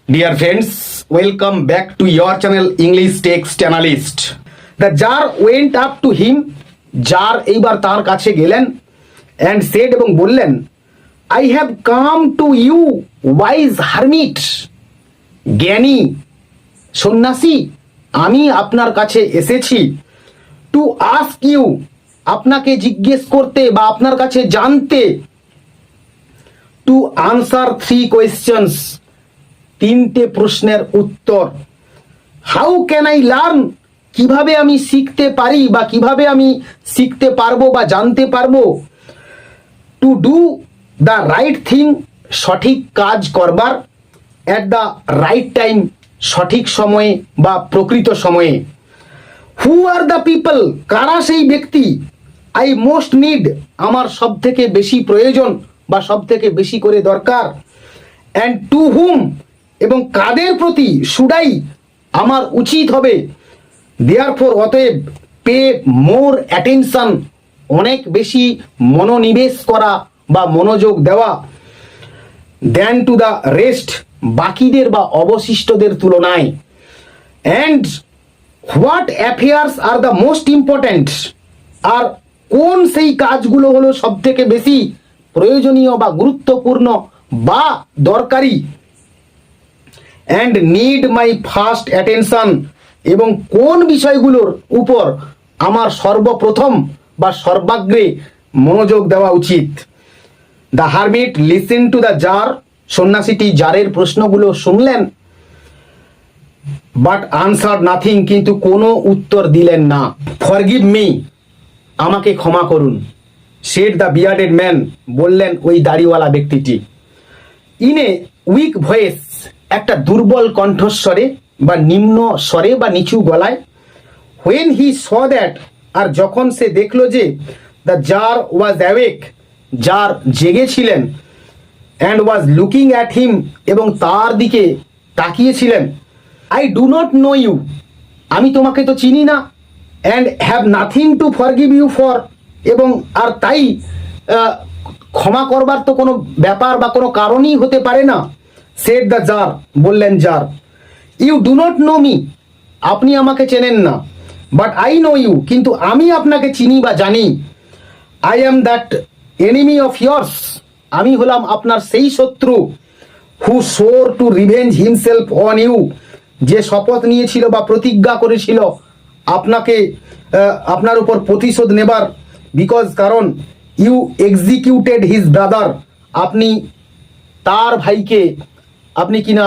Dear friends, welcome back to your channel English Text Analyst. The jar went up to him. jar এইবার তার কাছে গেলেন and said এবং বললেন, I have come to you, wise hermit. জ্ঞানী সন্ন্যাসী, আমি আপনার কাছে এসেছি to ask you, আপনাকে জিজ্ঞেস করতে বা আপনার কাছে জানতে, to answer 3 questions, তিনটে প্রশ্নের উত্তর। হাউ ক্যান আই লার্ন, কিভাবে আমি শিখতে পারি বা কিভাবে আমি শিখতে পারবো বা জানতে পারবো। To do the right thing, সঠিক কাজ করবার। অ্যাট দ্য রাইট টাইম, সঠিক সময়ে বা প্রকৃত সময়ে। হু আর দ্য পিপল, কারা সেই ব্যক্তি। আই মোস্ট নিড, আমার সব থেকে বেশি প্রয়োজন বা সব থেকে বেশি করে দরকার। অ্যান্ড টু হুম, এবং কাদের প্রতি শুডাই, আমার উচিত হবে। দেয়ারফর, অতএব, পে মোর অ্যাটেনশন, অনেক বেশি মনোনিবেশ করা বা মনোযোগ দেওয়া। দেন টু দ্য রেস্ট, বাকিদের বা অবশিষ্টদের তুলনায়। And what affairs are the most important, আর কোন সেই কাজগুলো হলো সব থেকে বেশি প্রয়োজনীয় বা গুরুত্বপূর্ণ বা দরকারি। And need my first attention, এবং কোন বিষয়গুলোর উপর আমার সর্বপ্রথম বা সর্বাগ্রে মনোযোগ দেওয়া উচিত। The hermit listen to the tsar, সন্ন্যাসীটি জারের প্রশ্নগুলো শুনলেন, বাট আনসার নাথিং, কিন্তু কোনো উত্তর দিলেন না। ফরগিভ মি, আমাকে ক্ষমা করুন। সেড দ্য বিয়ার্ডেড ম্যান, বললেন ওই দাড়িওয়ালা ব্যক্তিটি। ইন এ উইক ভয়েস, একটা দুর্বল কণ্ঠস্বরে বা নিম্ন স্বরে বা নিচু গলায়। হোয়েন হি স দ্যাট, আর যখন সে দেখলো যে, the tsar was awake, tsar জেগেছিলেন। And was looking at him, এবং তার দিকে তাকিয়েছিলেন। I do not know you, আমি তোমাকে তো চিনি না। And have nothing to forgive you for, এবং আর তাই ক্ষমা করবার তো কোনো ব্যাপার বা কোনো কারণই হতে পারে না। সেড দ্য জার, বললেন tsar. You do not know me, আপনি আমাকে চেনেন না। বাট আই নো ইউ, কিন্তু আমি আপনাকে চিনি বা জানি। I am that enemy of yours, আমি হলাম আপনার সেই শত্রু। Who swore to revenge himself on you, যে শপথ নিয়েছিল বা প্রতিজ্ঞা করেছিল আপনাকে আপনার উপর প্রতিশোধ নেবার। বিকজ, কারণ, ইউ এক্সিকিউটেড হিজ ব্রাদার, আপনি তার ভাইকে আপনি কিনা